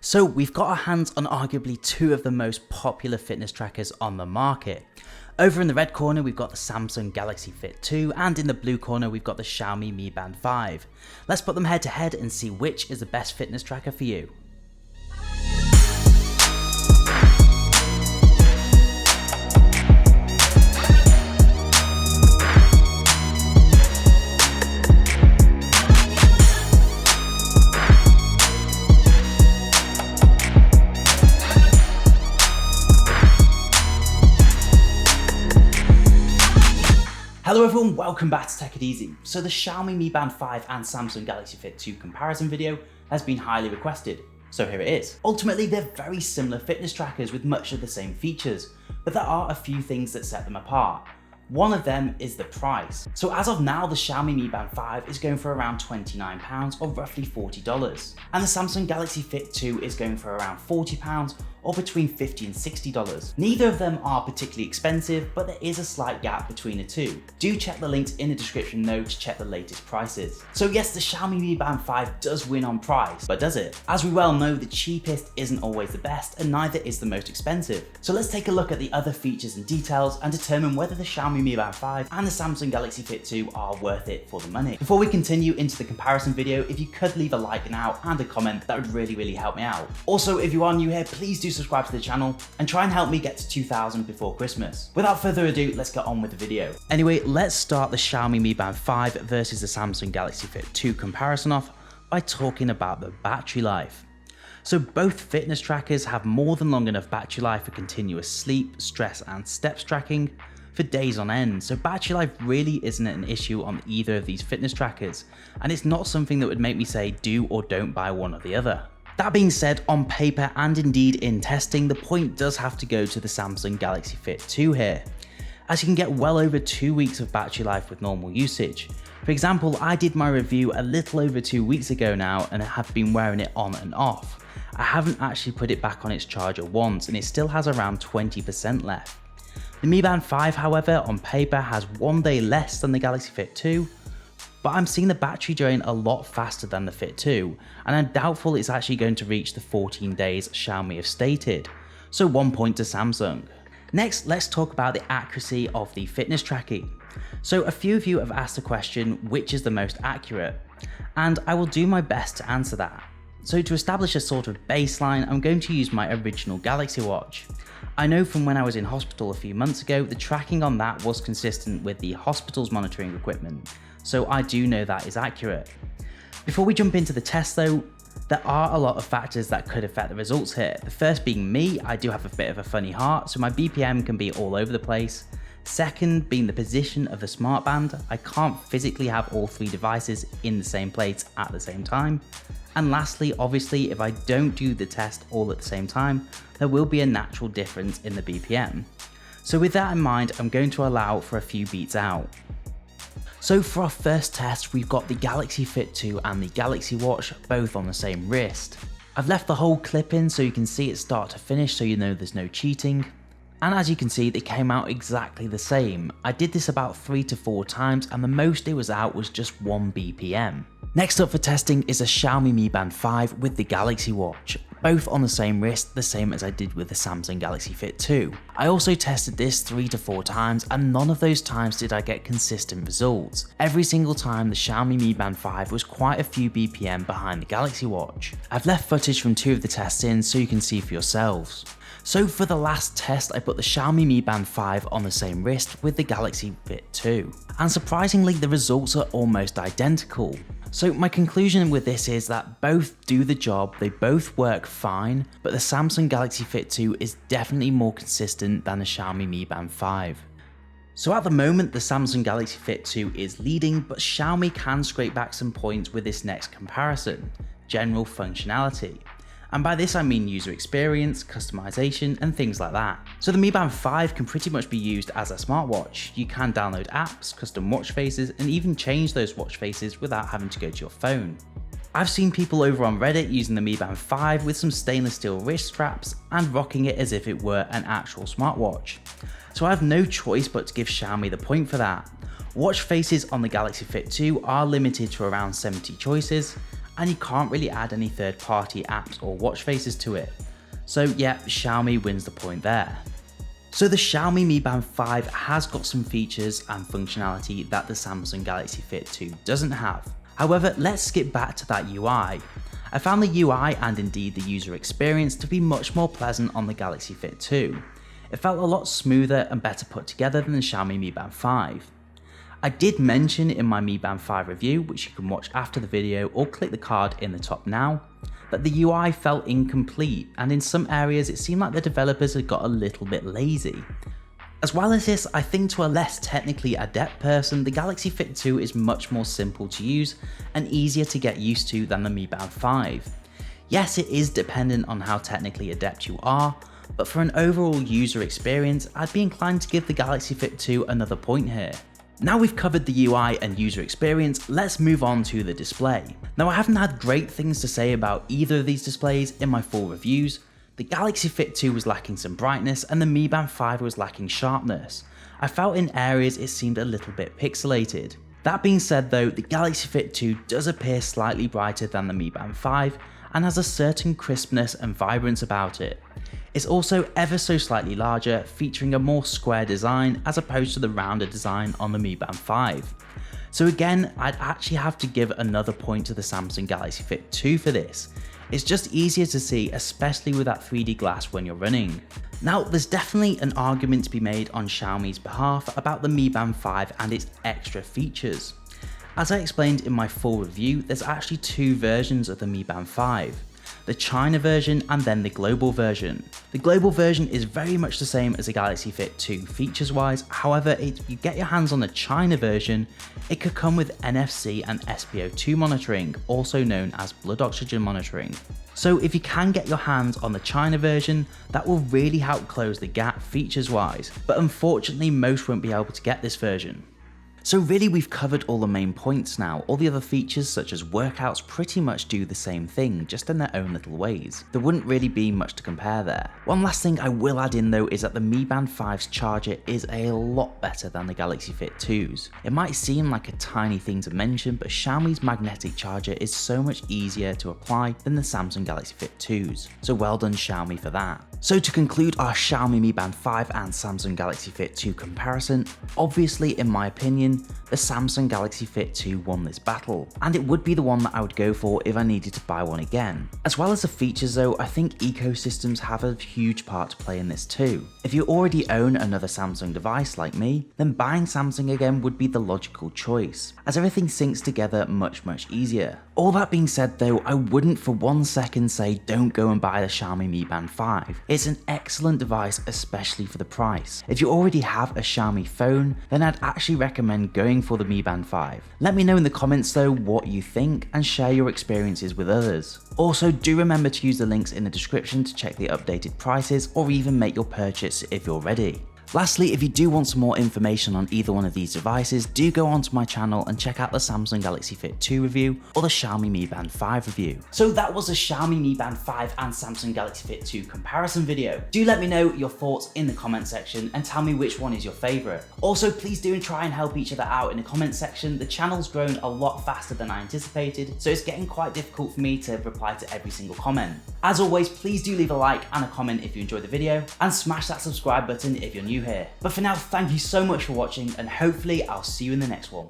So we've got our hands on arguably two of the most popular fitness trackers on the market. Over in the red corner we've got the Samsung Galaxy Fit 2 and in the blue corner we've got the Xiaomi Mi Band 5. Let's put them head to head and see which is the best fitness tracker for you. Hello everyone, welcome back to Tech It Easy. So the Xiaomi Mi Band 5 and Samsung Galaxy Fit 2 comparison video has been highly requested, so here it is. Ultimately they're very similar fitness trackers with much of the same features, but there are a few things that set them apart. One of them is the price. So as of now, the Xiaomi Mi Band 5 is going for around £29 or roughly $40. And the Samsung Galaxy Fit 2 is going for around £40 or between $50 and $60. Neither of them are particularly expensive, but there is a slight gap between the two. Do check the links in the description though to check the latest prices. So yes, the Xiaomi Mi Band 5 does win on price, but does it? As we well know, the cheapest isn't always the best and neither is the most expensive. So let's take a look at the other features and details and determine whether the Xiaomi Mi Band 5 and the Samsung Galaxy Fit 2 are worth it for the money. Before we continue into the comparison video, if you could leave a like now and a comment, that would really help me out. Also, if you are new here, please do subscribe to the channel and try and help me get to 2,000 before Christmas. Without further ado, let's get on with the video. Anyway, let's start the Xiaomi Mi Band 5 versus the Samsung Galaxy Fit 2 comparison off by talking about the battery life. So both fitness trackers have more than long enough battery life for continuous sleep, stress and steps tracking for days on end, so battery life really isn't an issue on either of these fitness trackers, and it's not something that would make me say do or don't buy one or the other. That being said, on paper and indeed in testing, the point does have to go to the Samsung Galaxy Fit 2 here, as you can get well over 2 weeks of battery life with normal usage. For example, I did my review a little over 2 weeks ago now and I have been wearing it on and off. I haven't actually put it back on its charger once and it still has around 20% left. The Mi Band 5, however, on paper has 1 day less than the Galaxy Fit 2, but I'm seeing the battery drain a lot faster than the Fit 2, and I'm doubtful it's actually going to reach the 14 days Xiaomi have stated, so 1 point to Samsung. Next, let's talk about the accuracy of the fitness tracking. So a few of you have asked the question, which is the most accurate? And I will do my best to answer that. So to establish a sort of baseline, I'm going to use my original Galaxy Watch. I know from when I was in hospital a few months ago, the tracking on that was consistent with the hospital's monitoring equipment, so I do know that is accurate. Before we jump into the test though, there are a lot of factors that could affect the results here. The first being me, I do have a bit of a funny heart, so my BPM can be all over the place. Second being the position of the smart band, I can't physically have all three devices in the same place at the same time. And lastly, obviously, if I don't do the test all at the same time, there will be a natural difference in the BPM. So with that in mind, I'm going to allow for a few beats out. So for our first test, we've got the Galaxy Fit 2 and the Galaxy Watch both on the same wrist. I've left the whole clip in so you can see it start to finish so you know there's no cheating. And as you can see, they came out exactly the same. I did this about 3 to 4 times and the most it was out was just 1 BPM. Next up for testing is a Xiaomi Mi Band 5 with the Galaxy Watch, both on the same wrist, the same as I did with the Samsung Galaxy Fit 2. I also tested this 3 to 4 times and none of those times did I get consistent results. Every single time the Xiaomi Mi Band 5 was quite a few BPM behind the Galaxy Watch. I've left footage from 2 of the tests in so you can see for yourselves. So for the last test, I put the Xiaomi Mi Band 5 on the same wrist with the Galaxy Fit 2. And surprisingly, the results are almost identical. So my conclusion with this is that both do the job, they both work fine, but the Samsung Galaxy Fit 2 is definitely more consistent than the Xiaomi Mi Band 5. So at the moment, the Samsung Galaxy Fit 2 is leading, but Xiaomi can scrape back some points with this next comparison, general functionality. And by this I mean user experience, customization and things like that. So the Mi Band 5 can pretty much be used as a smartwatch. You can download apps, custom watch faces and even change those watch faces without having to go to your phone. I've seen people over on Reddit using the Mi Band 5 with some stainless steel wrist straps and rocking it as if it were an actual smartwatch. So I have no choice but to give Xiaomi the point for that. Watch faces on the Galaxy Fit 2 are limited to around 70 choices, and you can't really add any third-party apps or watch faces to it. So yeah, Xiaomi wins the point there. So the Xiaomi Mi Band 5 has got some features and functionality that the Samsung Galaxy Fit 2 doesn't have. However, let's skip back to that UI. I found the UI and indeed the user experience to be much more pleasant on the Galaxy Fit 2. It felt a lot smoother and better put together than the Xiaomi Mi Band 5. I did mention in my Mi Band 5 review, which you can watch after the video or click the card in the top now, that the UI felt incomplete, and in some areas it seemed like the developers had got a little bit lazy. As well as this, I think to a less technically adept person, the Galaxy Fit 2 is much more simple to use and easier to get used to than the Mi Band 5. Yes, it is dependent on how technically adept you are, but for an overall user experience, I'd be inclined to give the Galaxy Fit 2 another point here. Now we've covered the UI and user experience, let's move on to the display. Now I haven't had great things to say about either of these displays in my full reviews. The Galaxy Fit 2 was lacking some brightness and the Mi Band 5 was lacking sharpness. I felt in areas it seemed a little bit pixelated. That being said though, the Galaxy Fit 2 does appear slightly brighter than the Mi Band 5 and has a certain crispness and vibrance about it. It's also ever so slightly larger, featuring a more square design as opposed to the rounder design on the Mi Band 5. So again, I'd actually have to give another point to the Samsung Galaxy Fit 2 for this. It's just easier to see, especially with that 3D glass when you're running. Now, there's definitely an argument to be made on Xiaomi's behalf about the Mi Band 5 and its extra features. As I explained in my full review, there's actually two versions of the Mi Band 5. The China version and then the global version. The global version is very much the same as the Galaxy Fit 2 features wise, however if you get your hands on the China version, it could come with NFC and SpO2 monitoring, also known as blood oxygen monitoring. So if you can get your hands on the China version, that will really help close the gap features wise, but unfortunately most won't be able to get this version. So really we've covered all the main points now. All the other features such as workouts pretty much do the same thing, just in their own little ways. There wouldn't really be much to compare there. One last thing I will add in though is that the Mi Band 5's charger is a lot better than the Galaxy Fit 2's. It might seem like a tiny thing to mention, but Xiaomi's magnetic charger is so much easier to apply than the Samsung Galaxy Fit 2's. So well done Xiaomi for that. So to conclude our Xiaomi Mi Band 5 and Samsung Galaxy Fit 2 comparison, obviously in my opinion, the Samsung Galaxy Fit 2 won this battle, and it would be the one that I would go for if I needed to buy one again. As well as the features though, I think ecosystems have a huge part to play in this too. If you already own another Samsung device like me, then buying Samsung again would be the logical choice, as everything syncs together much easier. All that being said though, I wouldn't for 1 second say don't go and buy the Xiaomi Mi Band 5. It's an excellent device, especially for the price. If you already have a Xiaomi phone, then I'd actually recommend going for the Mi Band 5. Let me know in the comments though what you think and share your experiences with others. Also do remember to use the links in the description to check the updated prices or even make your purchase if you're ready. Lastly, if you do want some more information on either one of these devices, do go onto my channel and check out the Samsung Galaxy Fit 2 review or the Xiaomi Mi Band 5 review. So that was a Xiaomi Mi Band 5 and Samsung Galaxy Fit 2 comparison video. Do let me know your thoughts in the comment section and tell me which one is your favourite. Also, please do try and help each other out in the comment section. The channel's grown a lot faster than I anticipated, so it's getting quite difficult for me to reply to every single comment. As always, please do leave a like and a comment if you enjoyed the video, and smash that subscribe button if you're new here. But for now, thank you so much for watching, and hopefully I'll see you in the next one.